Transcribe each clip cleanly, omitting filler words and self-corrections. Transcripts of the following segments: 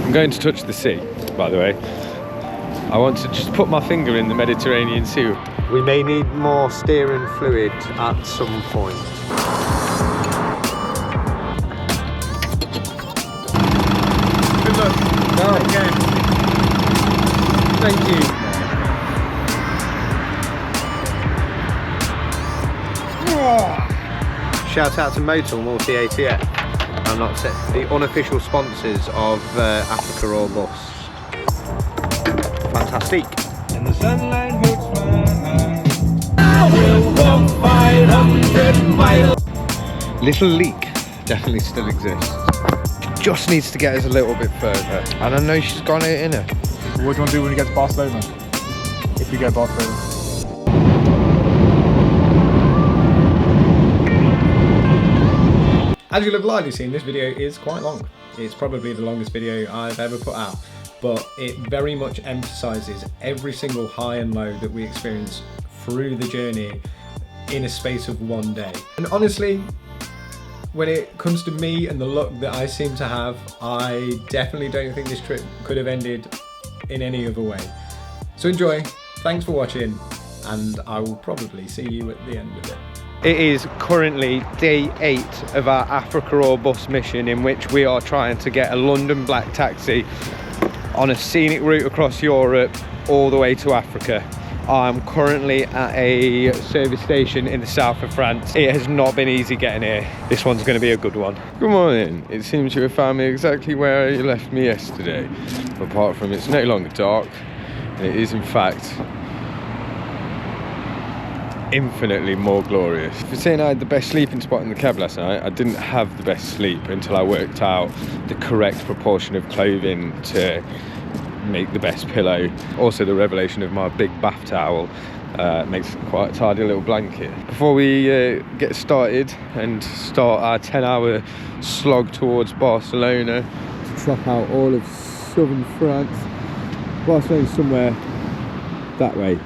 I'm going to touch the sea, by the way. I want to just put my finger in the Mediterranean Sea. We may need more steering fluid at some point. Good luck. No. Okay. Thank you. Shout out to Motul Multi ATF. I'm not set. The unofficial sponsors of Africa or Bust. Fantastic. And the sunlight hurts my eyes. I will walk 500 miles. Little leak definitely still exists. Just needs to get us a little bit further. And I know she's got it in her. What do you want to do when you get to Barcelona? If you get to Barcelona. As you'll have likely seen, this video is quite long. It's probably the longest video I've ever put out, but it very much emphasises every single high and low that we experience through the journey in a space of one day. And honestly, when it comes to me and the luck that I seem to have, I definitely don't think this trip could have ended in any other way. So enjoy, thanks for watching, and I will probably see you at the end of it. It is currently day 8 of our Africa or Bus mission, in which we are trying to get a London black taxi on a scenic route across Europe all the way to Africa. I'm currently at a service station in the south of France. It has not been easy getting here. This one's going to be a good one. Good morning. It seems you have found me exactly where you left me yesterday. Apart from it's no longer dark, and it is in fact infinitely more glorious. For saying I had the best sleeping spot in the cab last night, I didn't have the best sleep until I worked out the correct proportion of clothing to make the best pillow. Also the revelation of my big bath towel makes quite a tidy little blanket. Before we get started and start our 10-hour slog towards Barcelona to trap out all of southern France, Barcelona's somewhere that way.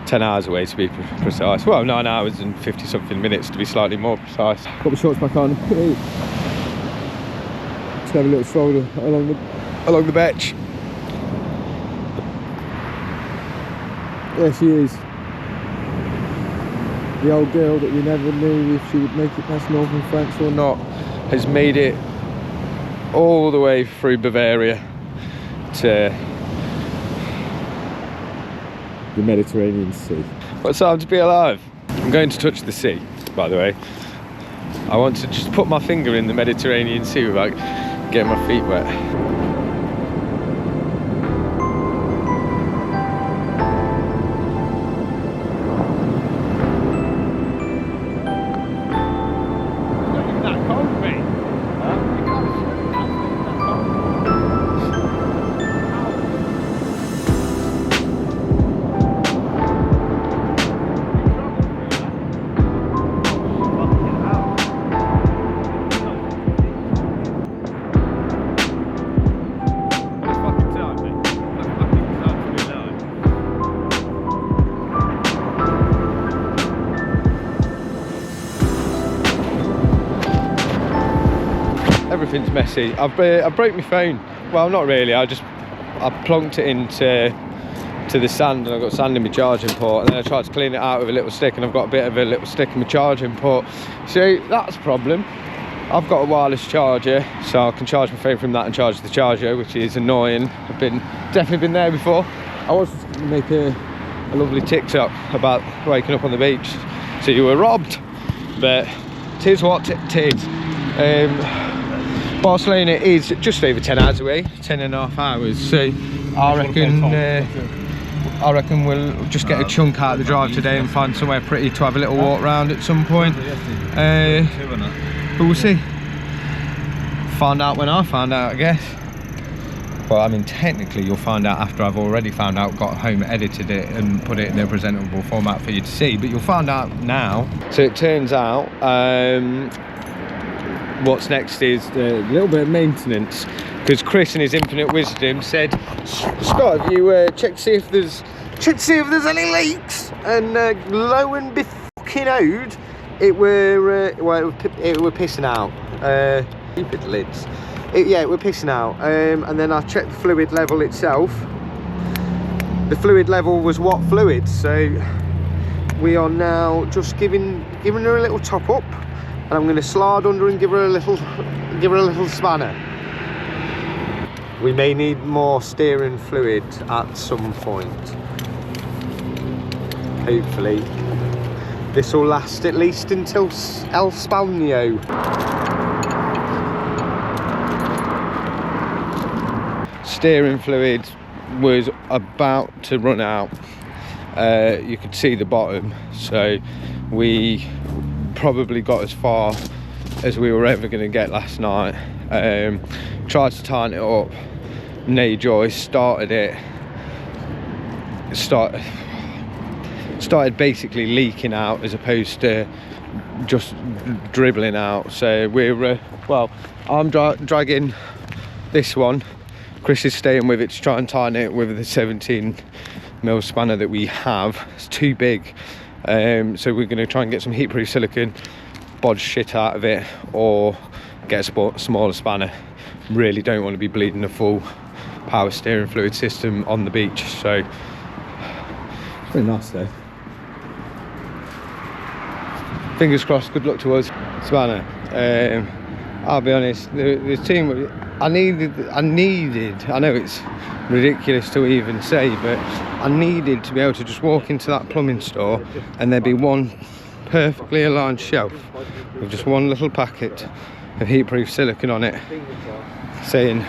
10 hours away to be precise. Well, 9 hours and 50 something minutes to be slightly more precise. Got my shorts back on. Just have a little stroll along the beach. There she is. The old girl that you never knew if she would make it past northern France or not has made it all the way through Bavaria to the Mediterranean Sea. What a time to be alive. I'm going to touch the sea, by the way. I want to just put my finger in the Mediterranean Sea without getting my feet wet. Everything's messy. I broke my phone. Well, not really. I plonked it into the sand, and I've got sand in my charging port, and then I tried to clean it out with a little stick, and I've got a bit of a little stick in my charging port. So that's a problem. I've got a wireless charger, so I can charge my phone from that and charge the charger, which is annoying. I've definitely been there before. I was going to make a lovely TikTok about waking up on the beach, so you were robbed, but tis what it is. Barcelona is just over 10 hours away, 10.5 hours, so I reckon we'll just get a chunk out of the drive today and find somewhere pretty to have a little walk around at some point, but we'll see. Find out when I find out, I guess. Well, I mean, technically you'll find out after I've already found out, got home, edited it and put it in a presentable format for you to see, but you'll find out now. So it turns out what's next is a little bit of maintenance, because Chris in his infinite wisdom said, Scott, have you checked to see if there's any leaks? And lo and befucking it were pissing out. Stupid lids. it we're pissing out. And then I checked the fluid level itself. The fluid level was what fluid, so we are now just giving her a little top up, and I'm going to slide under and give her a little spanner. We may need more steering fluid at some point. Hopefully this will last at least until El Spagno. Steering fluid was about to run out. You could see the bottom, so we probably got as far as we were ever going to get last night. Tried to tighten it up, no joy, started it, started basically leaking out as opposed to just dribbling out. So we're well, I'm dragging this one, Chris is staying with it to try and tighten it with the 17mm spanner that we have. It's too big, so we're going to try and get some heat-proof silicone, bodge shit out of it, or get a smaller spanner. Really don't want to be bleeding a full power steering fluid system on the beach. So it's really nice though. Fingers crossed, good luck to us. Spanner, I'll be honest, the team, I needed, I know it's ridiculous to even say, but I needed to be able to just walk into that plumbing store and there'd be one perfectly aligned shelf with just one little packet of heat-proof silicone on it saying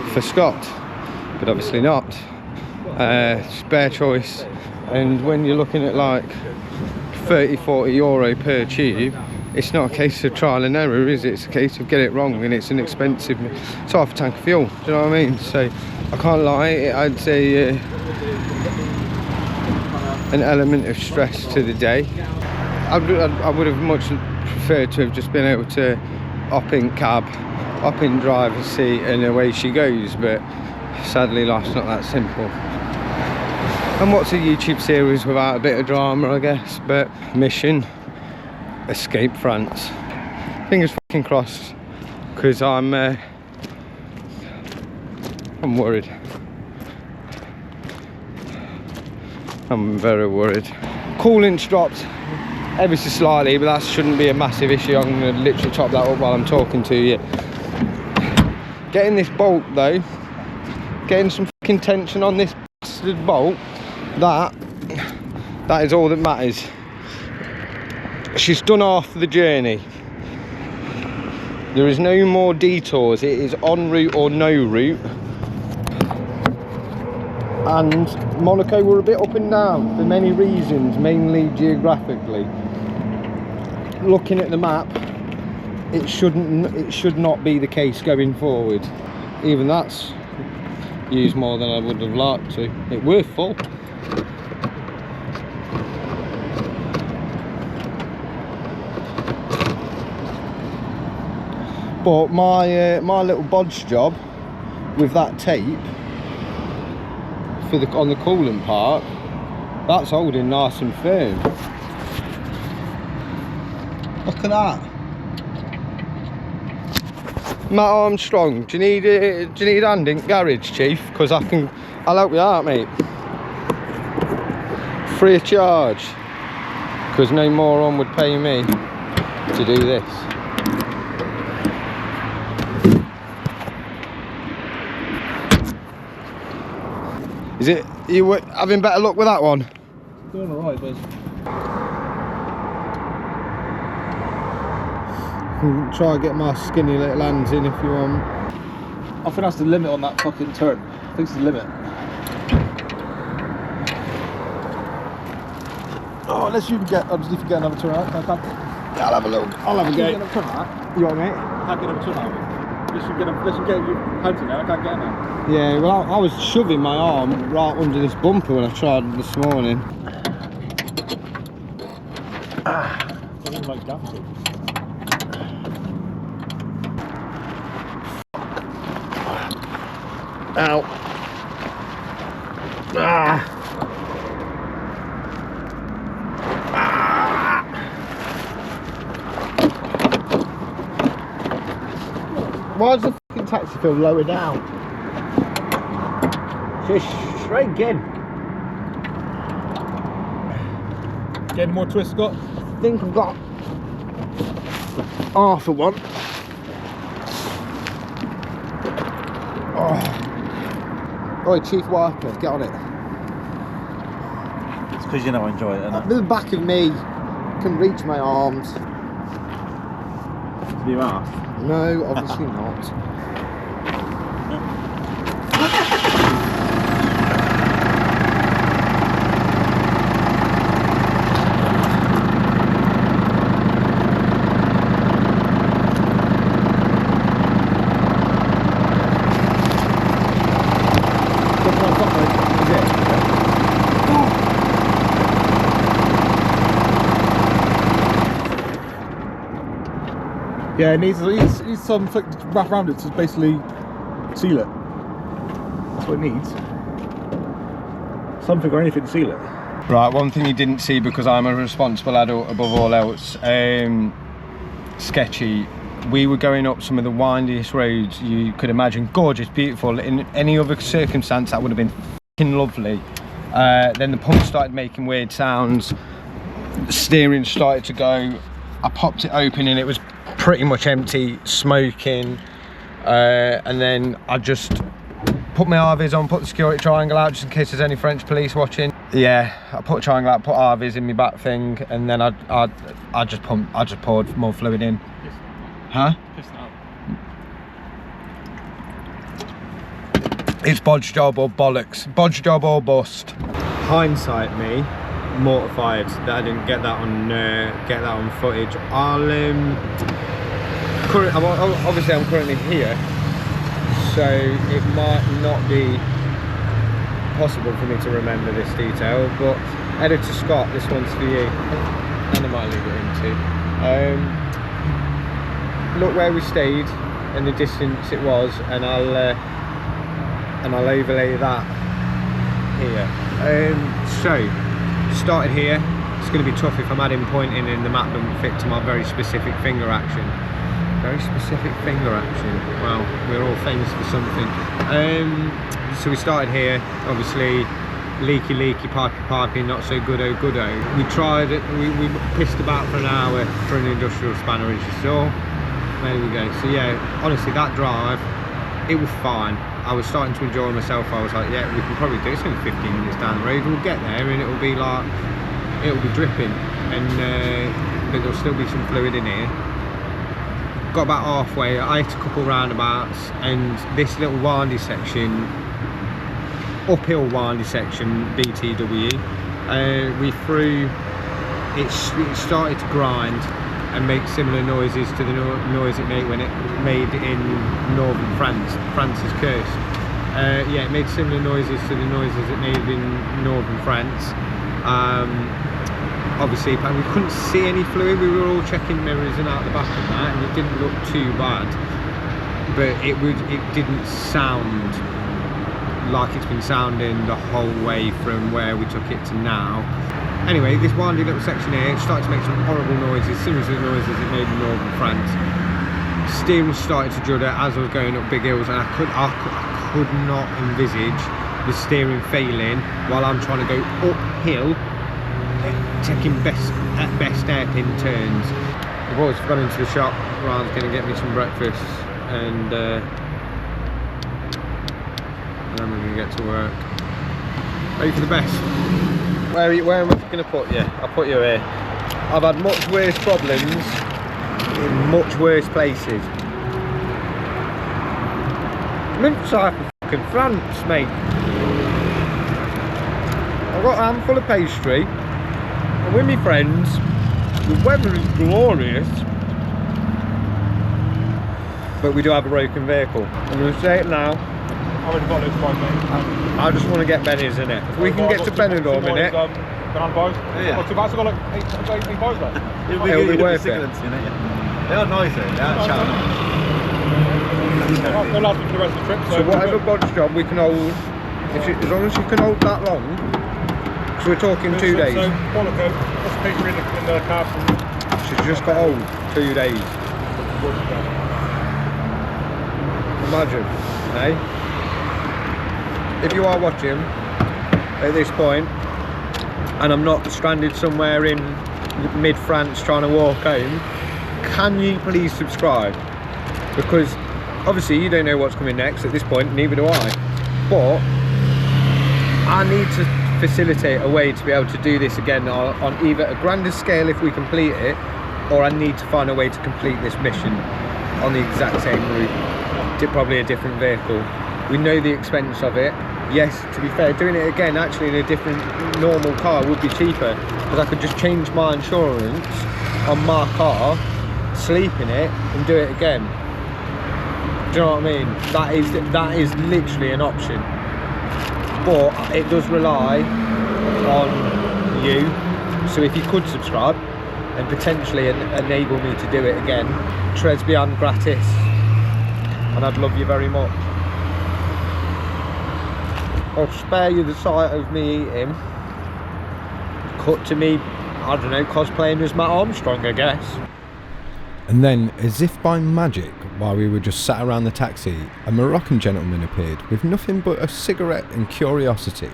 for Scott, but obviously not. Spare choice, and when you're looking at like 30-40 euro per tube, it's not a case of trial and error, is it? It's a case of get it wrong, and it's an expensive, it's half a tank of fuel, do you know what I mean? So I can't lie, I'd say an element of stress to the day. I would have much preferred to have just been able to hop in cab, hop in driver's seat, and away she goes, but sadly life's not that simple. And what's a YouTube series without a bit of drama, I guess? But mission, escape France. Fingers fucking crossed, because I'm worried. I'm very worried. Coolant's dropped ever so slightly, but that shouldn't be a massive issue. I'm going to literally top that up while I'm talking to you. Getting this bolt though, getting some fucking tension on this bastard bolt, that is all that matters. She's done half the journey. There is no more detours. It is en route or no route. And Monaco were a bit up and down for many reasons, mainly geographically. Looking at the map, it should not be the case going forward. Even that's used more than I would have liked to. It were full. But my little bodge job with that tape for on the coolant part, that's holding nice and firm. Look at that. Matt Armstrong, do you need a hand in garage, Chief? Because I'll help you out, mate. Free of charge. Because no moron would pay me to do this. Is it, you having better luck with that one? Doing alright, bud. Try and get my skinny little hands in if you want. I think that's the limit on that fucking turn. I think it's the limit. Oh, unless you can get, I'll just need to get another turn out. I can't. Yeah, I'll have a look. I'll have a go. Get another turn out. You want mate? I can't get another turn out. Unless you get your hands in there, I can't get in there. Yeah, well, I was shoving my arm right under this bumper when I tried this morning. I don't like gaps. Ow. Ah. Why does the fucking the taxi feel lower down. Just shrinking. Get any more twists, Scott? I think I've got half of one. Oh. Oi, Chief Walker, get on it. It's because you know I enjoy it, innit? The back of me can reach my arms. Do you ask? No, obviously not. Yeah, it needs something to wrap around it to basically seal it. That's what it needs. Something or anything to seal it. Right, one thing you didn't see because I'm a responsible adult above all else, sketchy. We were going up some of the windiest roads you could imagine, gorgeous, beautiful. In any other circumstance that would have been f***ing lovely. Then the pump started making weird sounds, the steering started to go, I popped it open and it was pretty much empty, smoking, and then I just put my RVs on, put the security triangle out just in case there's any French police watching. Yeah, I put a triangle out, put RVs in my back thing, and then I just poured more fluid in. Huh? It's bodge job or bollocks, bodge job or bust. Hindsight me, mortified that I didn't get that on footage. Obviously I'm currently here, so it might not be possible for me to remember this detail, but Editor Scott, this one's for you, and I might leave it in too. Look where we stayed and the distance it was, and I'll overlay that here. So started here. It's going to be tough if I'm adding pointing and the map doesn't fit to my very specific finger action. Very specific finger action. Well, we're all famous for something. So we started here, obviously leaky, pipey, not so good-o. We tried it, we pissed about for an hour for an industrial spanner, as you saw. There we go. So yeah, honestly, that drive, it was fine. I was starting to enjoy myself. I was like, yeah, we can probably do it. It's only 15 minutes down the road. We'll get there and it'll be like, it'll be dripping, and but there'll still be some fluid in here. Got about halfway, I hit a couple roundabouts, and this little windy section, uphill windy section, BTW, we threw, it started to grind and make similar noises to the noise it made when it made in northern France's coast. Yeah, it made similar noises to the noises it made in northern France. Obviously, we couldn't see any fluid. We were all checking mirrors and out the back of that, and it didn't look too bad. But it didn't sound like it's been sounding the whole way from where we took it to now. Anyway, this windy little section here started to make some horrible noises, similar to the noises it made in northern France. Steering started to judder as I was going up big hills, and I could not envisage the steering failing while I'm trying to go uphill, taking best hairpin turns. The boys have gone into the shop. Ryan's going to get me some breakfast, and then we're going to get to work. Ready for the best. Where am I going to put you? I'll put you here. I've had much worse problems in much worse places. I'm inside fucking France, mate. I've got a handful of pastry. I'm with my friends. The weather is glorious, but we do have a broken vehicle. I'm going to say it now. I already got those five, mate. I just want to get Benny's in it. If we can get to Benidorm in it. Banana bars. Yeah. I've got like 18 bars left. It'll be worth it. They are nice, they are chat nice. They'll last me for the rest of the trip. So whatever bodge job we can hold, as long as you can hold that long, so we're talking 2 days. So, Monaco, what's the pastry in the cab? She's just got hold 2 days. imagine, eh? If you are watching at this point, and I'm not stranded somewhere in mid-France trying to walk home, can you please subscribe? Because obviously you don't know what's coming next at this point, neither do I. But I need to facilitate a way to be able to do this again on either a grander scale if we complete it, or I need to find a way to complete this mission on the exact same route, probably a different vehicle. We know the expense of it. Yes, to be fair, doing it again actually in a different normal car would be cheaper, because I could just change my insurance on my car, sleep in it and do it again. Do you know what I mean? That is literally an option, but it does rely on you. So if you could subscribe and potentially enable me to do it again, tres beyond gratis, and I'd love you very much. I'll spare you the sight of me eating. Cut to me, I don't know, cosplaying as Matt Armstrong, I guess. And then, as if by magic, while we were just sat around the taxi, a Moroccan gentleman appeared with nothing but a cigarette and curiosity,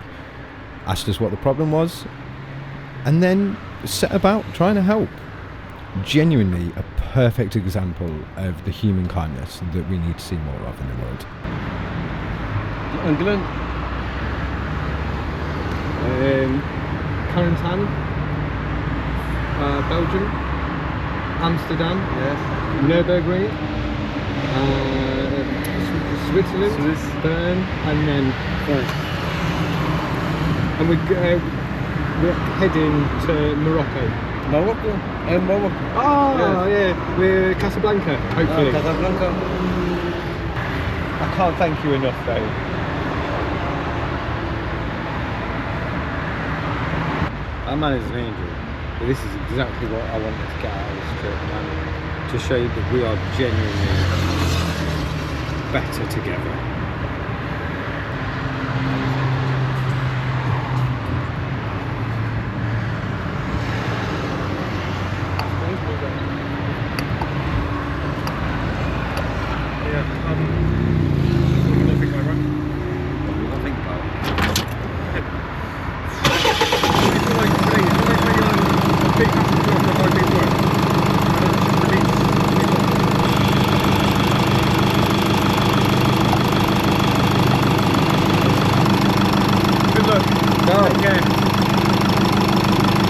asked us what the problem was, and then set about trying to help. Genuinely a perfect example of the human kindness that we need to see more of in the world. England. Carentan. Belgium. Amsterdam. Yes. Nürburgring. Switzerland. Bern. And then France. And we're heading to Morocco. Morocco? Morocco. Oh, Yes. yeah. We're Casablanca, hopefully. Casablanca. I can't thank you enough though. That man is an angel. But this is exactly what I wanted to get out of this trip, man. To show you that we are genuinely better together.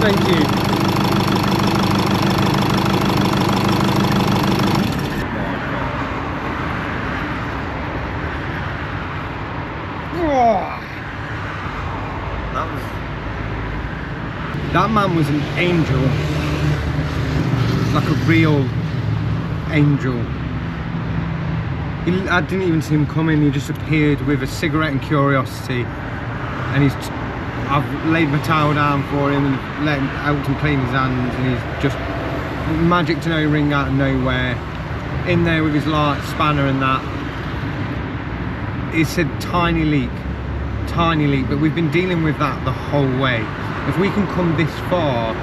Thank you. That man was an angel, like a real angel. I didn't even see him coming. He just appeared with a cigarette and curiosity, and I've laid my towel down for him and let him out and clean his hands, and he's just magic to no ring out of nowhere, in there with his light spanner and that. He said tiny leak, but we've been dealing with that the whole way. If we can come this far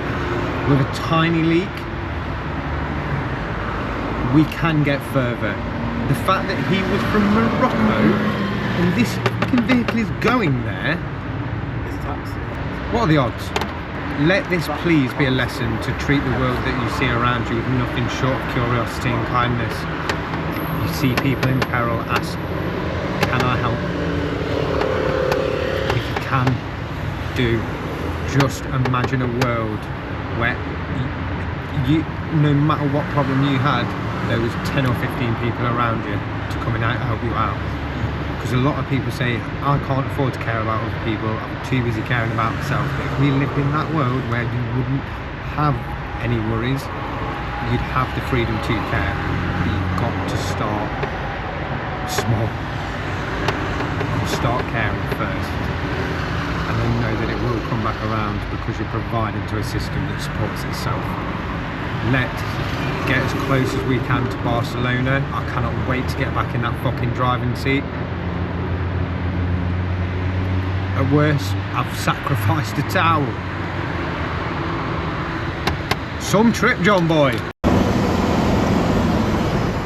with a tiny leak, we can get further. The fact that he was from Morocco and this fucking vehicle is going there, what are the odds? Let this please be a lesson to treat the world that you see around you with nothing short of curiosity and kindness. You see people in peril, ask, can I help? If you can, do. Just imagine a world where you, no matter what problem you had, there was 10 or 15 people around you to come and help you out. Because a lot of people say, I can't afford to care about other people, I'm too busy caring about myself. But if we lived in that world where you wouldn't have any worries, you'd have the freedom to care. But you've got to start small. Start caring first. And then know that it will come back around, because you're providing to a system that supports itself. Let's get as close as we can to Barcelona. I cannot wait to get back in that fucking driving seat. At worst, I've sacrificed a towel. Some trip, John boy.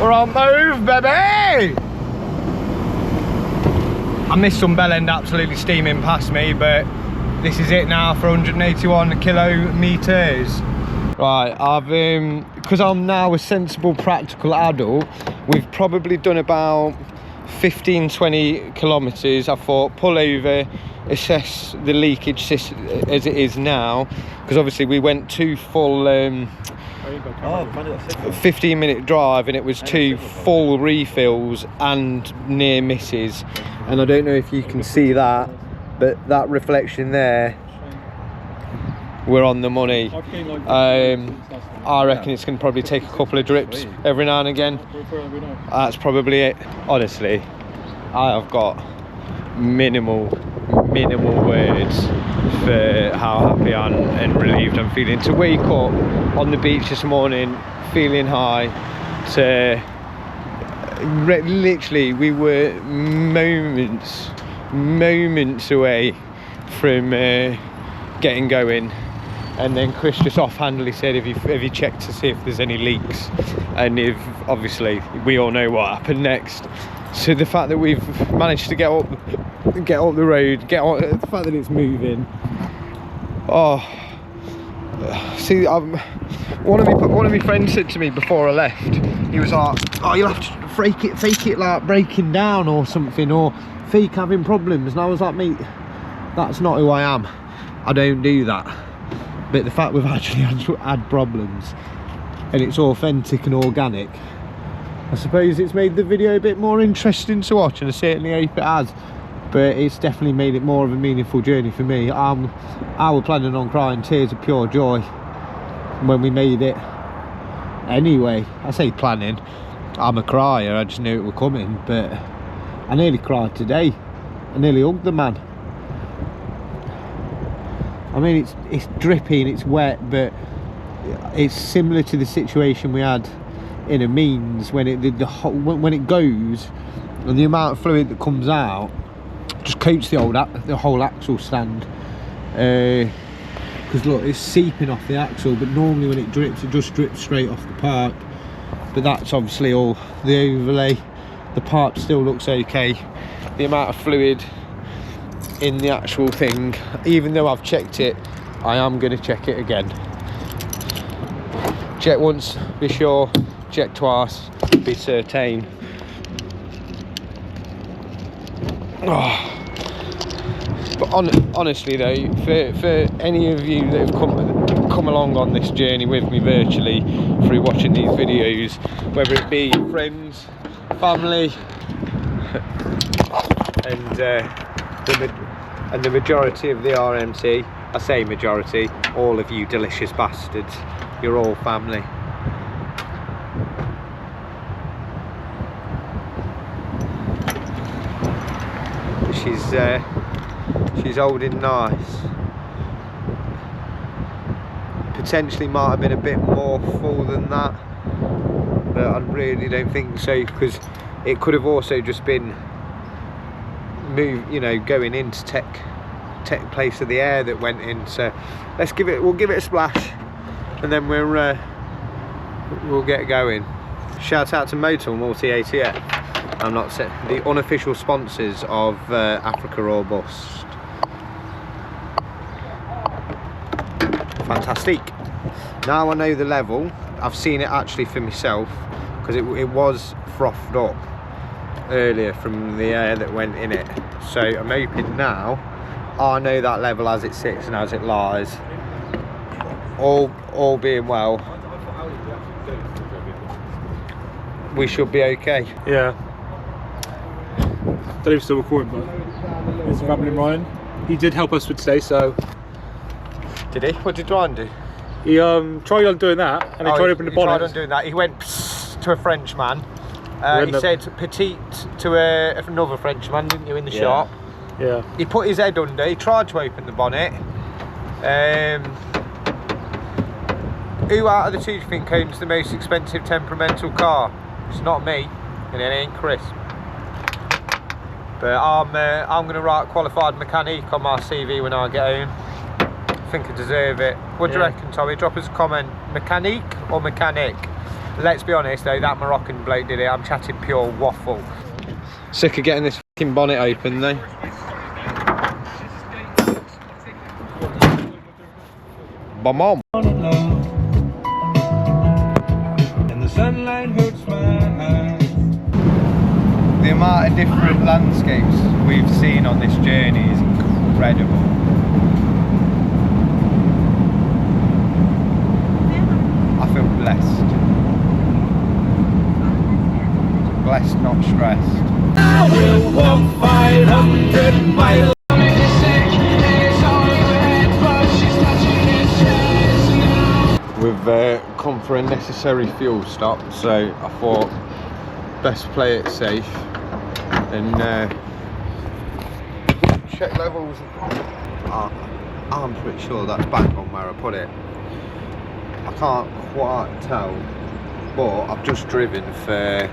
We're on move, baby! I missed some bell end absolutely steaming past me, but this is it now for 181 kilometers. Right, I've because I'm now a sensible, practical adult, we've probably done about 15-20 kilometers. I thought pull over, assess the leakage as it is now, because obviously we went 2 full 15-minute drive, and it was 2 full refills and near misses. And I don't know if you can see that, but that reflection there, we're on the money. I reckon it's going to probably take a couple of drips every now and again. That's probably it. Honestly, I have got minimal words for how happy and relieved I'm feeling to wake up on the beach this morning feeling high. To literally, we were moments away from getting going, and then Chris just offhandedly said, have you checked to see if there's any leaks? And if obviously we all know what happened next. So the fact that we've managed to get up the road, the fact that it's moving. Oh, see, one of my friends said to me before I left, he was like, oh, you'll have to fake it like breaking down or something, or fake having problems. And I was like, mate, that's not who I am. I don't do that. But the fact we've actually had problems and it's authentic and organic, I suppose it's made the video a bit more interesting to watch, and I certainly hope it has. But it's definitely made it more of a meaningful journey for me. I was planning on crying tears of pure joy when we made it. Anyway, I say planning, I'm a crier, I just knew it was coming, but I nearly cried today. I nearly hugged the man. I mean, it's dripping, it's wet, but it's similar to the situation we had in a means when when it goes, and the amount of fluid that comes out just coats the whole axle stand. Because look, it's seeping off the axle, but normally when it just drips straight off the pipe. But that's obviously all the overlay. The pipe still looks okay. The amount of fluid in the actual thing, even though I've checked it, I am going to check it again. Check once, be sure. Check twice, be certain. Oh. But honestly though, for any of you that have come along on this journey with me virtually through watching these videos, whether it be friends, family, and the majority of the RMT, I say majority, all of you delicious bastards, you're all family. She's holding nice. Potentially might have been a bit more full than that, but I really don't think so, because it could have also just been going into take place of the air that went in. So we'll give it a splash, and then we'll get going. Shout out to Motul Multi-ATF. I'm not the unofficial sponsors of Africa or Bust. Fantastic. Now I know the level. I've seen it actually for myself, because it was frothed up earlier from the air that went in it. So I'm hoping now I know that level as it sits and as it lies. All being well, we should be okay. Yeah. Don't know if it's still recording, but it's family of mine. He did help us with today, so. Did he? What did Ryan do? He tried on doing that, and he tried to open the bonnet. He tried on doing that. He went to a French man. He said petite to another French man, didn't you, in the shop? Yeah. He put his head under. He tried to open the bonnet. Who out of the two do you think owns the most expensive temperamental car? It's not me, and it ain't Chris. But I'm going to write qualified mechanic on my CV when I get home. I think I deserve it. What do you reckon, Tommy? Drop us a comment. Mechanic or mechanic? Let's be honest though, that Moroccan bloke did it. I'm chatting pure waffle. Sick of getting this Fucking bonnet open though. Bomb. And the sunlight hurts my eyes. The amount of different landscapes we've seen on this journey is incredible. I feel blessed. Blessed, not stressed. I will walk 500 miles. We've come for a necessary fuel stop, so I thought best play it safe and check levels. I'm pretty sure that's bang on where I put it. I can't quite tell, but I've just driven for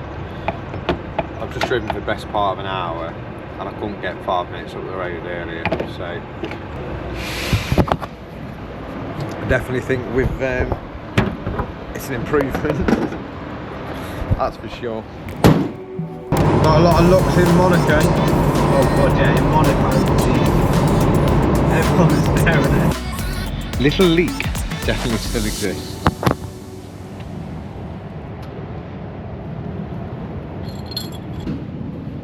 the best part of an hour and I couldn't get 5 minutes up the road earlier, so I definitely think it's an improvement. That's for sure. Got a lot of looks in Monaco. Oh god, yeah, in Monaco. Everyone's staring at it. Little leak definitely still exists.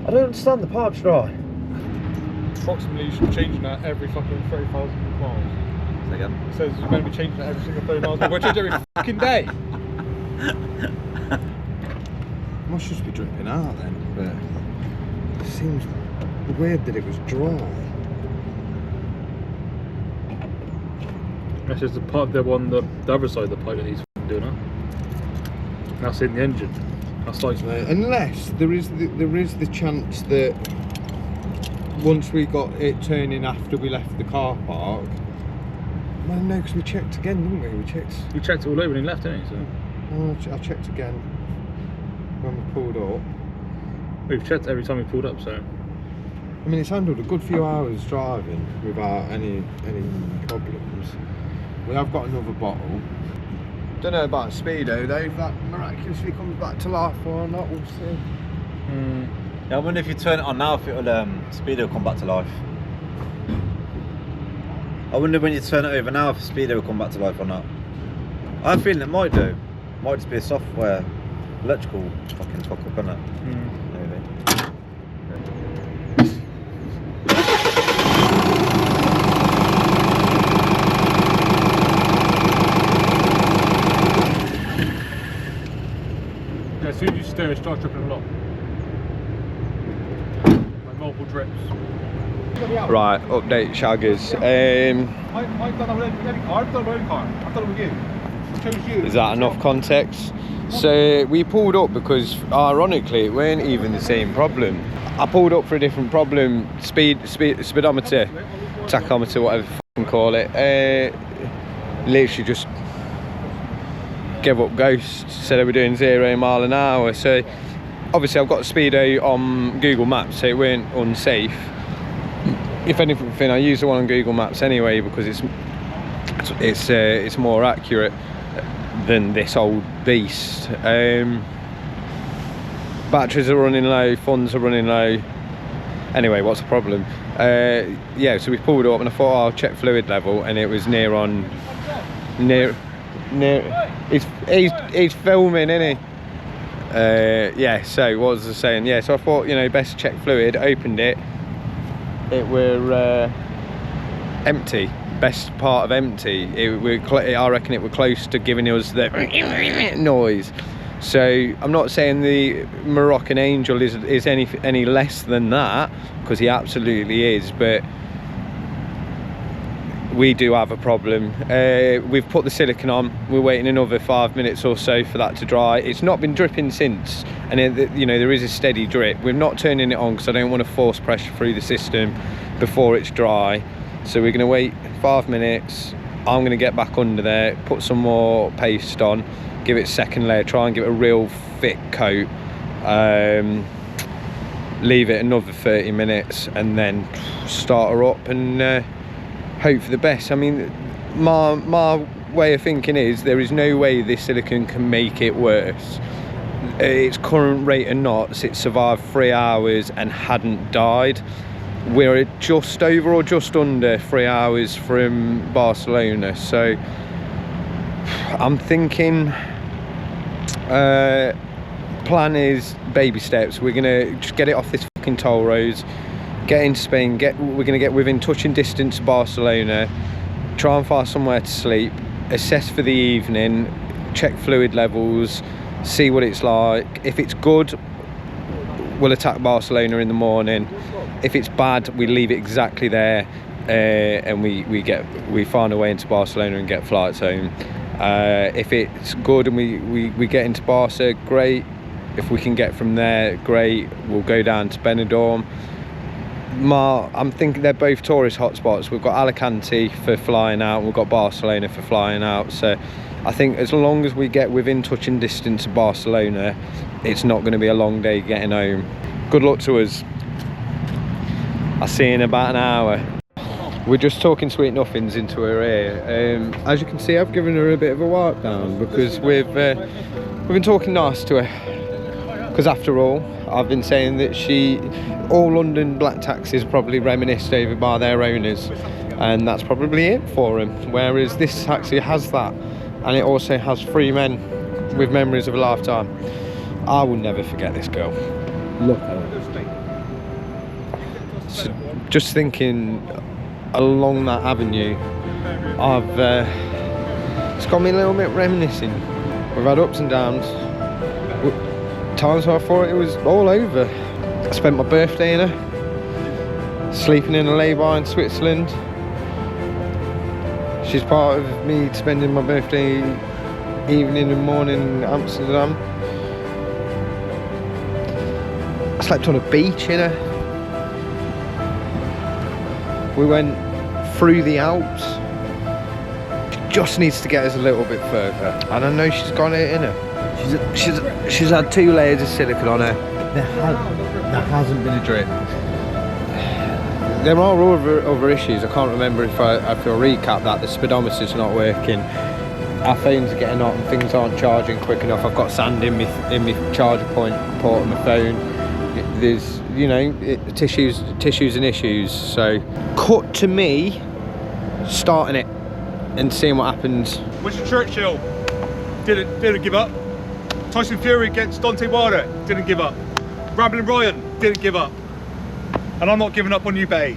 I don't understand the pipe's dry. Approximately, you should be changing that every fucking 30,000 miles. Say again? It says you're going to be changing that every single 30 miles. We're changing every fucking day. Must just be dripping out then, but it seems weird that it was dry. That's just the part the other side of the pipe that he's doing that. That's in the engine. That's like Unless there is the chance that once we got it turning after we left the car park. Well, no, because we checked again, didn't we? you checked it all over when he left, didn't you? So I checked again when we pulled up. we've checked every time we pulled up. So I mean, it's handled a good few hours driving without any problems. We have got another bottle. Don't know about Speedo though, if that miraculously comes back to life or not, we'll see. Yeah, I wonder if you turn it on now if it'll Speedo will come back to life. I wonder when you turn it over now if Speedo will come back to life or not. I'm feeling it might do. Might just be a software electrical fucking fuck up, isn't it? Maybe. yeah, as soon as you stir, it starts dripping a lot. Like multiple drips. Right, update shaggers. I've done a car. I've done a car. I've done it with you. I chose you. Is that enough context? So we pulled up because ironically it weren't even the same problem. I pulled up for a different problem, speedometer, tachometer, whatever you fucking call it. Literally just gave up ghost, said they were doing 0 mile an hour. So obviously I've got Speedo on Google Maps, so it weren't unsafe. If anything, I use the one on Google Maps anyway because it's more accurate than this old beast. Batteries are running low, funds are running low. Anyway, what's the problem? Yeah, so we pulled up and I thought, oh, I'll check fluid level, and it was near. He's filming, isn't he? Yeah. So what was I saying? Yeah. So I thought, best check fluid. Opened it. It were empty. Best part of empty. I reckon it were close to giving us the noise. So I'm not saying the Moroccan Angel is any less than that, because he absolutely is, but we do have a problem. We've put the silicone on. We're waiting another 5 minutes or so for that to dry. It's not been dripping since, and there is a steady drip. We're not turning it on because I don't want to force pressure through the system before it's dry. So we're going to wait 5 minutes. I'm going to get back under there, put some more paste on, give it a second layer, try and give it a real thick coat, leave it another 30 minutes and then start her up and hope for the best. I mean, my way of thinking is there is no way this silicone can make it worse. its current rate of knots, it survived 3 hours and hadn't died. We're at just over or just under 3 hours from Barcelona, so I'm thinking plan is baby steps. We're gonna just get it off this fucking toll roads, get into Spain, we're gonna get within touching distance of Barcelona, try and find somewhere to sleep, assess for the evening, check fluid levels, see what it's like. If it's good, we'll attack Barcelona in the morning. If it's bad, we leave it exactly there, and we find a way into Barcelona and get flights home. If it's good and we get into Barca, great. If we can get from there, great. We'll go down to Benidorm. I'm thinking they're both tourist hotspots. We've got Alicante for flying out, and we've got Barcelona for flying out. So I think as long as we get within touching distance of Barcelona, it's not going to be a long day getting home. Good luck to us. I'll see you in about an hour. We're just talking sweet nothings into her ear. As you can see, I've given her a bit of a wipe down because we've been talking nice to her. Because after all, I've been saying that all London black taxis probably reminisced over by their owners, and that's probably it for them. Whereas this taxi has that, and it also has 3 men with memories of a lifetime. I will never forget this girl. Look at her. So just thinking along that avenue, it's got me a little bit reminiscing. We've had ups and downs. Times where I thought it was all over. I spent my birthday in her, sleeping in a lay-by in Switzerland. She's part of me spending my birthday evening and morning in Amsterdam. I slept on a beach in her. We went through the Alps. She just needs to get us a little bit further, and I know she's got it in her. She's had 2 layers of silicone on her. There hasn't been a drip. There are other issues. I can't remember if I recap that. The speedometer's not working. Our phones are getting hot and things aren't charging quick enough. I've got sand in my charger port on my phone. There's, you know, tissues and issues. So cut to me starting it and seeing what happens. Winston Churchill didn't give up. Tyson Fury against Deontay Wilder didn't give up. Rambling Ryan didn't give up. And I'm not giving up on you, Bay.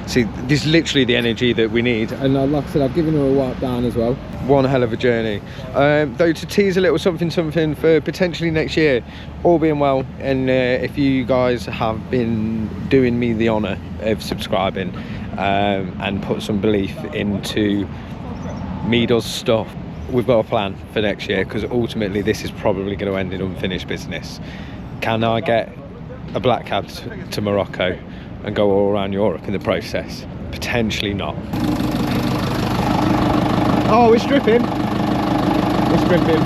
See, this is literally the energy that we need. And like I said, I've given her a wipe down as well. One hell of a journey. Though to tease a little something for potentially next year, all being well, and if you guys have been doing me the honour of subscribing and put some belief into me does stuff, we've got a plan for next year, because ultimately this is probably going to end in unfinished business. Can I get a black cab to Morocco and go all around Europe in the process? Potentially not. Oh, it's dripping. It's dripping.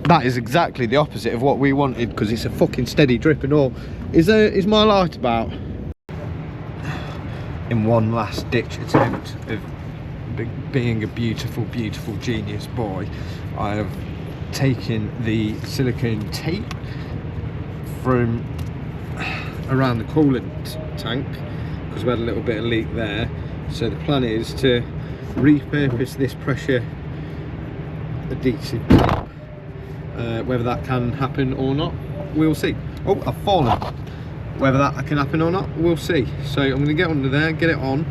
That is exactly the opposite of what we wanted, because it's a fucking steady drip and all. Is my light about? In one last ditch attempt of being a beautiful genius boy, I have taken the silicone tape from around the coolant tank, because we had a little bit of leak there. So the plan is to repurpose this pressure adhesive tape. Whether that can happen or not, we'll see. Oh, I've fallen. Whether that can happen or not, we'll see. So I'm going to get under there, get it on,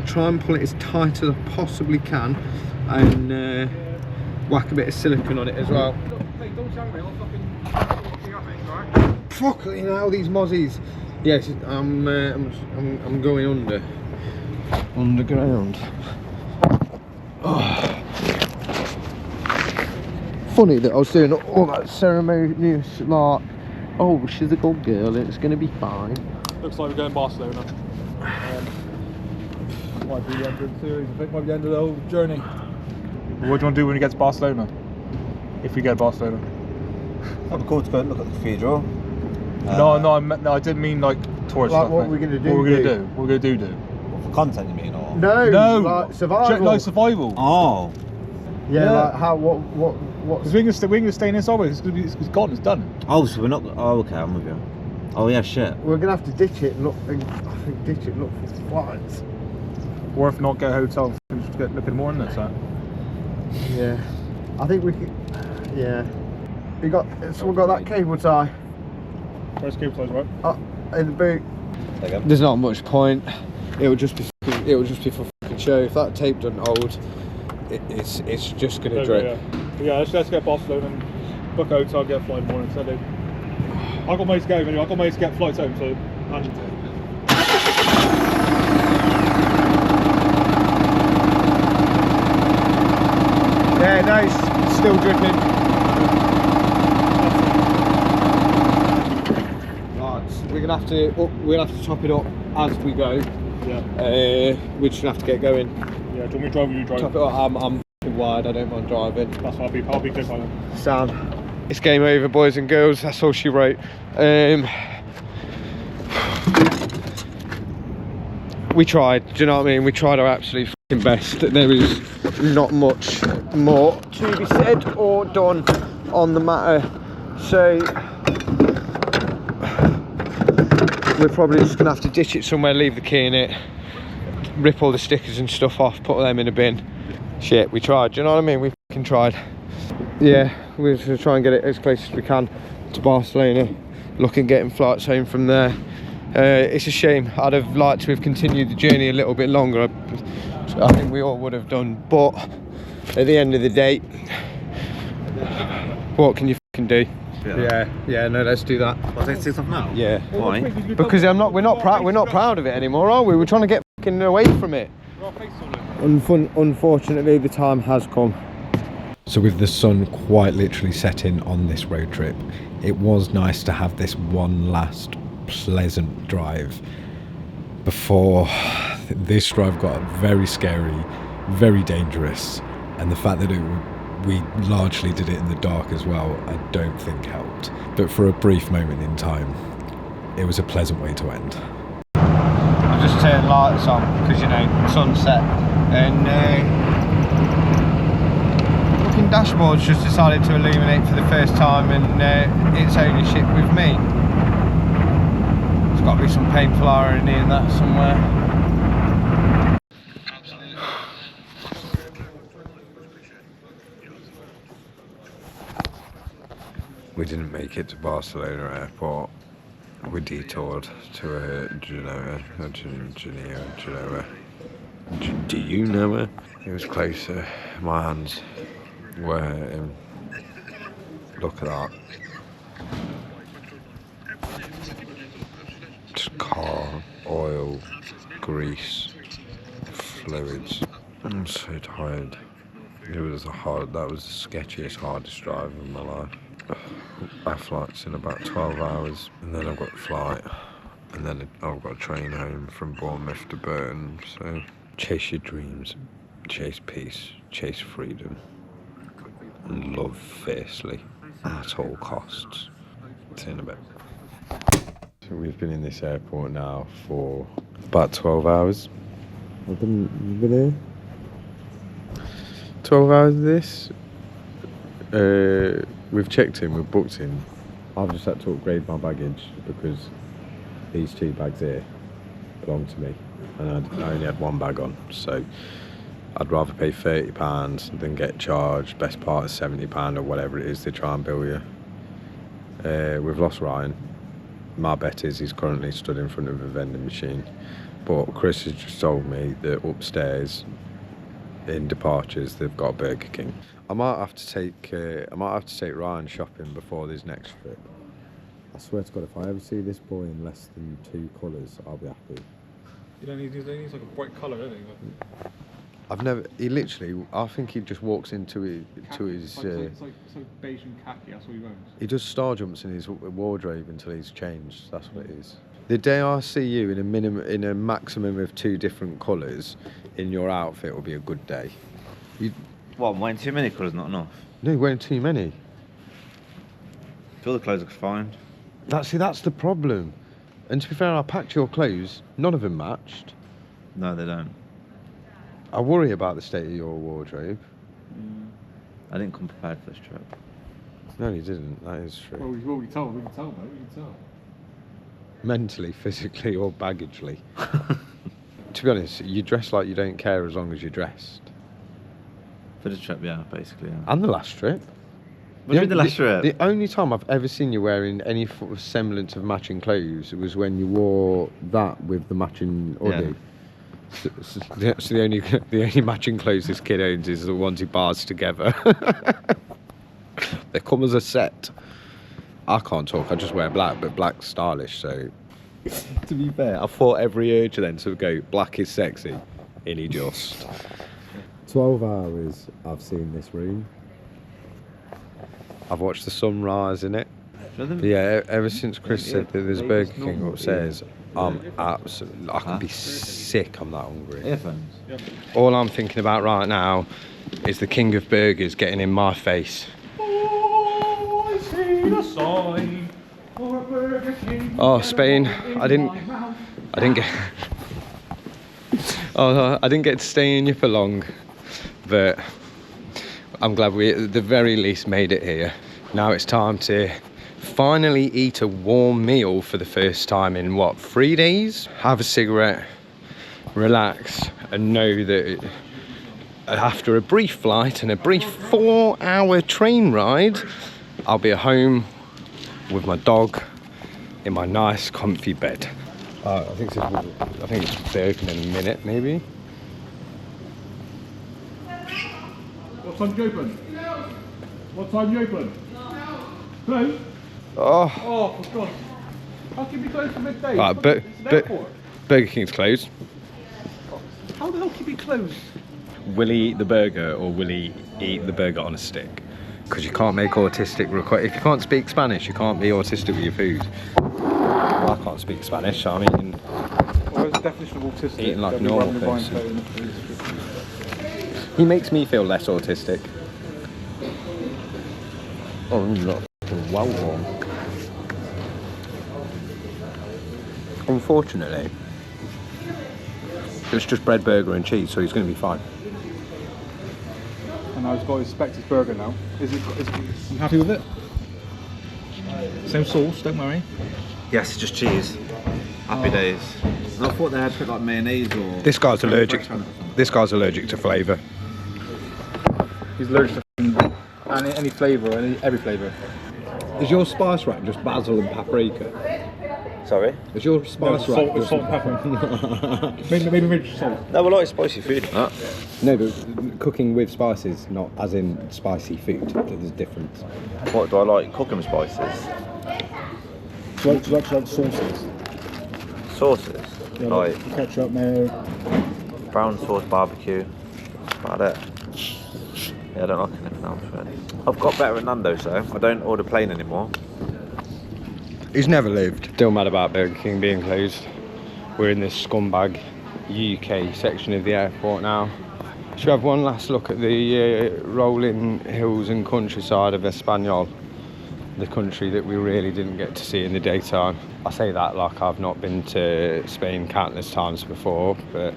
try and pull it as tight as I possibly can, and whack a bit of silicone on it as well. Fucking hell, these mozzies. Yes, I'm going underground. Oh. Funny that I was doing all that ceremonious, like, oh, she's a good girl, it's gonna be fine. Looks like we're going Barcelona. Might be the end of the series. I think might be the end of the whole journey. What do you want to do when you get to Barcelona? If we get to Barcelona? I'd be cool to go and look at the cathedral. No, I didn't mean like tourist Like stuff. what mate. we're gonna do. What we're gonna do? What we're gonna do? What, for content, you mean, or? No, No, like survival. like survival. Oh. Yeah, Yeah. like how what What's Because we can stay in this always. It's gone. It's done. Oh, so we're not. Oh, okay, I'm with you. Oh yeah, shit. we're gonna have to ditch it and look. And I think ditch it and look for flights. Or if not, get a hotel and just get looking more in this. Yeah. I think we could. Yeah. We got. Someone got that cable tie. Where's cable ties, right? In the boot. There's not much point. It'll just be for fucking show. If that tape doesn't hold, it's just gonna drip. Yeah, let's get Barcelona and book a hotel, get a flight in the morning. So I've got mates going anyway. I've got mates to get flights home, so. Yeah, no, it's still dripping. Right, we're gonna have to top it up as we go. Yeah. We're just gonna have to get going. Yeah. Do you want me to drive or you drive? Top it up. I'm f***ing wide. I don't mind driving. That's what I'll be good by then. Sam. It's game over, boys and girls. That's all she wrote. We tried. Do you know what I mean? We tried our absolute f***ing best. There is not much more to be said or done on the matter. So we're probably just gonna have to ditch it somewhere, leave the key in it, rip all the stickers and stuff off, put them in a bin. Shit, we tried. Do you know what I mean? We f***ing tried. Yeah, we're just gonna try and get it as close as we can to Barcelona. Looking getting flights home from there. It's a shame. I'd have liked to have continued the journey a little bit longer. I think we all would have done, but at the end of the day, what can you fucking do? Yeah, no, let's do that. Well, let's do something now. Yeah. Why? Because we're not proud of it anymore, are we? We're trying to get fucking away from it. Unfortunately, the time has come. So with the sun quite literally setting on this road trip, it was nice to have this one last pleasant drive before this drive got very scary, very dangerous, and the fact that we largely did it in the dark as well, I don't think helped. But for a brief moment in time, it was a pleasant way to end. I've just turned lights on because, you know, sunset, and fucking dashboard's just decided to illuminate for the first time, and it's ownership with me. There's got to be some painful irony in that somewhere. We didn't make it to Barcelona airport. We detoured to Genoa. Do you know her? It was closer. My hands were look at that. Just car, oil, grease, fluids. I'm so tired. That was the sketchiest, hardest drive of my life. Our flight's in about 12 hours, and then I've got a flight, and then I've got a train home from Bournemouth to Burton. So chase your dreams, chase peace, chase freedom, and love fiercely at all costs. See you in a bit. So we've been in this airport now for about 12 hours. You've been here? 12 hours of this. We've checked in, we've booked in. I've just had to upgrade my baggage because these two bags here belong to me, and I only had one bag on, so I'd rather pay £30 than get charged best part of £70 or whatever it is they try and bill you. We've lost Ryan. My bet is he's currently stood in front of a vending machine, but Chris has just told me that upstairs in departures they've got Burger King. I might have to take Ryan shopping before this next trip. I swear to God, if I ever see this boy in less than 2 colours, I'll be happy. You don't need like a bright colour, don't you? I think he just walks into his. It's like beige and khaki, that's what he owns. He does star jumps in his wardrobe until he's changed. That's what it is. The day I see you in a maximum of 2 different colours in your outfit will be a good day. What, wearing too many colours, not enough? No, you're wearing too many. All the clothes look fine. That's the problem. And to be fair, I packed your clothes. None of them matched. No, they don't. I worry about the state of your wardrobe. I didn't come prepared for this trip. No, you didn't. That is true. Well, we can tell, mate. We can tell. Mentally, physically, or baggagely. To be honest, you dress like you don't care as long as you're dressed. For the trip, yeah, basically. Yeah. And the last trip. What do you mean the last trip? The only time I've ever seen you wearing any sort of semblance of matching clothes was when you wore that with the matching hoodie. So the only matching clothes this kid owns is the ones he bars together. They come as a set. I can't talk, I just wear black, but black's stylish, so... To be fair, I fought every urge then to go, black is sexy, and he just... 12 hours I've seen this room. I've watched the sunrise in it. Yeah, ever since Chris said that there's Burger King upstairs, I'm absolutely... I can be sick, I'm that hungry. Earphones? All I'm thinking about right now is the king of burgers getting in my face. Oh, Spain! I didn't get. Oh, I didn't get to stay in you for long, but I'm glad we, at the very least, made it here. Now it's time to finally eat a warm meal for the first time in what, 3 days? Have a cigarette, relax, and know that after a brief flight and a brief 4-hour train ride, I'll be at home with my dog in my nice comfy bed. I think it's open in a minute maybe. What time do you open? What time do you open? Close? Oh, Oh, for God. How can you be closed for midday? right, It's an airport. Burger King's closed. How the hell can you be closed? Will he eat the burger or will he eat the burger on a stick? Because you can't make autistic requests. If you can't speak Spanish, you can't be autistic with your food. Well, I can't speak Spanish, so I'm eating, What is the definition of autistic? eating like a They'll be normal rubbing the person. blind plate in the- He makes me feel less autistic. Oh, I'm not well warm. Unfortunately, it's just bread, burger and cheese, so he's going to be fine. And now he's got his Spectre's burger now. Is you happy with it? Same sauce, don't worry. Yes, just cheese. Happy days. I thought they had put like mayonnaise or... This guy's allergic. This guy's allergic to flavour. He's allergic to any flavour, every flavour. Is your spice rack just basil and paprika? Sorry? Is your spice rack Salt, just... salt and pepper. maybe rich salt. No, we like spicy food and that. No, but cooking with spices, not as in spicy food. There's a difference. What do I like? Cooking spices. Do you like sauces? Sauces? Yeah, Like ketchup, mayo. brown sauce, barbecue. That's about it. Yeah, I don't like anything else really. I've got better at Nando's though. I don't order plain anymore. He's never lived. Still mad about Burger King being closed. We're in this scumbag UK section of the airport now. Should we have one last look at the rolling hills and countryside of Espanol, the country that we really didn't get to see in the daytime. I say that like I've not been to Spain countless times before, but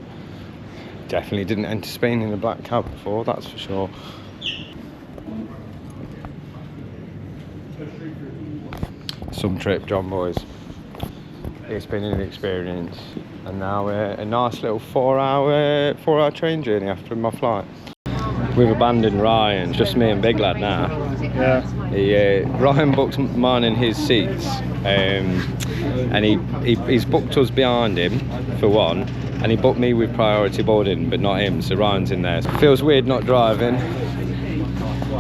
definitely didn't enter Spain in a black cab before, that's for sure. Some trip, John boys. It's been an experience, and now a nice little 4-hour train journey after my flight. We've abandoned Ryan, just me and Big Lad now. Yeah. Ryan booked mine and his seats, and he's booked us behind him for one, and he booked me with priority boarding, but not him. So Ryan's in there. Feels weird not driving.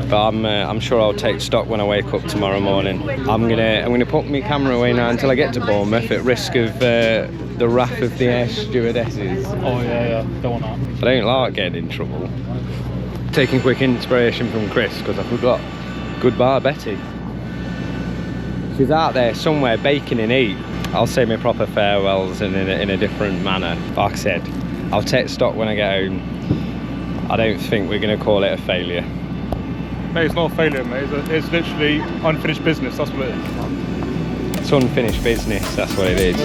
But I'm sure I'll take stock when I wake up tomorrow morning. I'm gonna put my camera away now until I get to Bournemouth, at risk of the wrath of the air stewardesses. Oh yeah, don't want that. I don't like getting in trouble. Taking quick inspiration from Chris because I forgot. Goodbye, Betty. She's out there somewhere baking in heat. I'll say my proper farewells in a different manner. Like I said, I'll take stock when I get home. I don't think we're gonna call it a failure. Mate, it's not a failure, mate. It's literally unfinished business. That's what it is. It's unfinished business, that's what it is.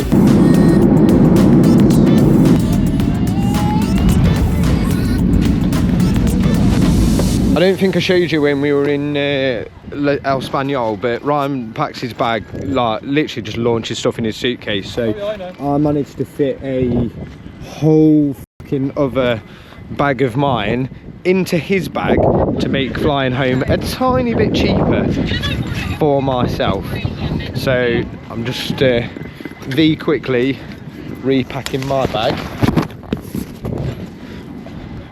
I don't think I showed you when we were in El Español, but Ryan packs his bag, like literally just launches stuff in his suitcase. So I managed to fit a whole fucking other bag of mine into his bag to make flying home a tiny bit cheaper for myself. So I'm just quickly repacking my bag.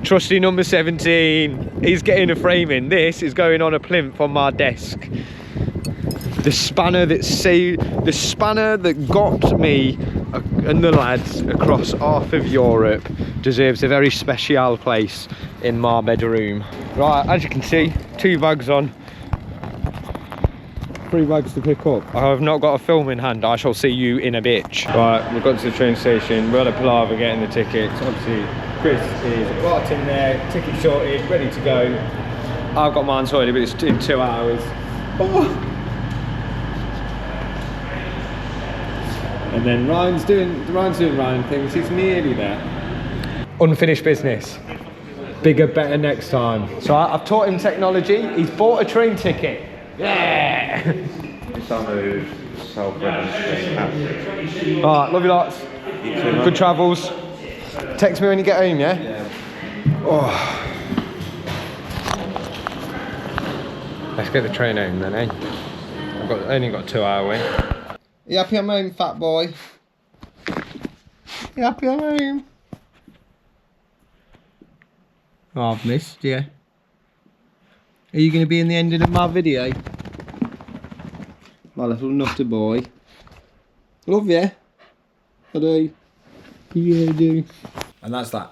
Trusty number 17, he's getting a frame in. This is going on a plinth on my desk. The spanner that got me and the lads across half of Europe deserves a very special place in my bedroom. Right, as you can see, 2 bags on, 3 bags to pick up. I have not got a film in hand. I shall see you in a bitch. Right, we've got to the train station. We're at a palaver getting the tickets. Obviously, Chris is right in there, ticket sorted, ready to go. I've got mine sorted, but it's in 2 hours. Oh. And then Ryan's doing Ryan things. He's nearly there. Unfinished business. Bigger, better next time. So I've taught him technology. He's bought a train ticket. Yeah. Alright, love you lots. Good travels. Text me when you get home, yeah? Yeah. Oh. Let's get the train home then, eh? I've only got a 2-hour wait. You happy I'm home, fat boy? You happy I'm home? Oh, I've missed you. Are you going to be in the ending of my video? My little nutter boy. Love you. I do. Yeah, I do. And that's that.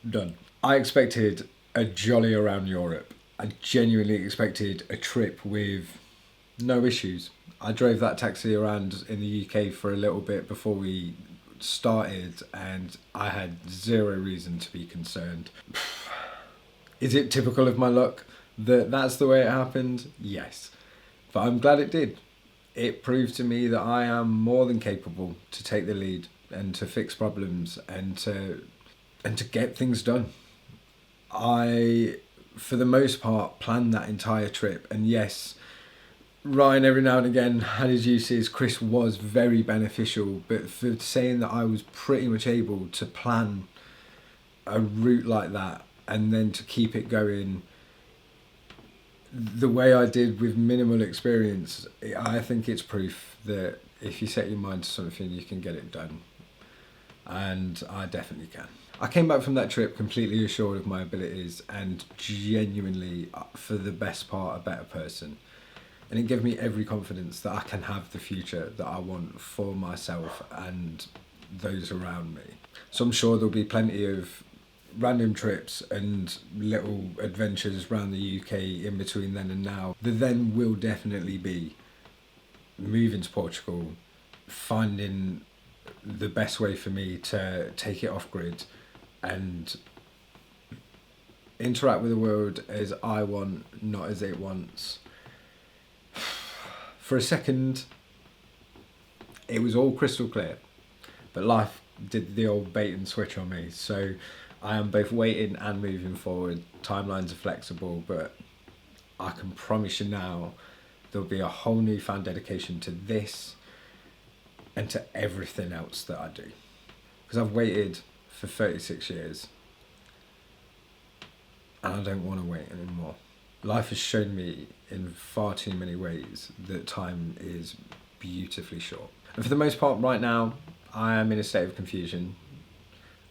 Done. I expected a jolly around Europe. I genuinely expected a trip with no issues. I drove that taxi around in the UK for a little bit before we started and I had zero reason to be concerned. Is it typical of my luck that that's the way it happened? Yes. But I'm glad it did. It proved to me that I am more than capable to take the lead and to fix problems and to get things done. I, for the most part, planned that entire trip, and yes, Ryan every now and again had his uses. Chris was very beneficial, but for saying that I was pretty much able to plan a route like that and then to keep it going the way I did with minimal experience, I think it's proof that if you set your mind to something, you can get it done. And I definitely can. I came back from that trip completely assured of my abilities and genuinely, for the best part, a better person. And it gave me every confidence that I can have the future that I want for myself and those around me. So I'm sure there'll be plenty of random trips and little adventures around the UK in between then and now. The then will definitely be moving to Portugal, finding the best way for me to take it off grid and interact with the world as I want, not as it wants. For a second, it was all crystal clear, but life did the old bait and switch on me. So I am both waiting and moving forward. Timelines are flexible, but I can promise you now, there'll be a whole newfound dedication to this and to everything else that I do. Because I've waited for 36 years and I don't want to wait anymore. Life has shown me in far too many ways that time is beautifully short. And for the most part right now, I am in a state of confusion.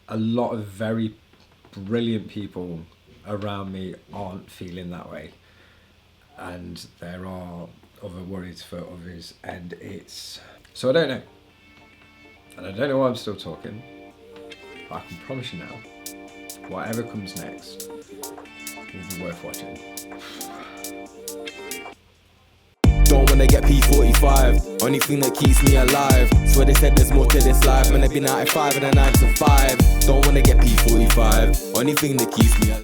A lot of very brilliant people around me aren't feeling that way. And there are other worries for others, and it's... So I don't know. And I don't know why I'm still talking. But I can promise you now, whatever comes next will be worth watching. Don't wanna get P45, only thing that keeps me alive. Swear they said there's more to this life, man, I've been 95 and a 9 to 5. Don't wanna get P45, only thing that keeps me alive.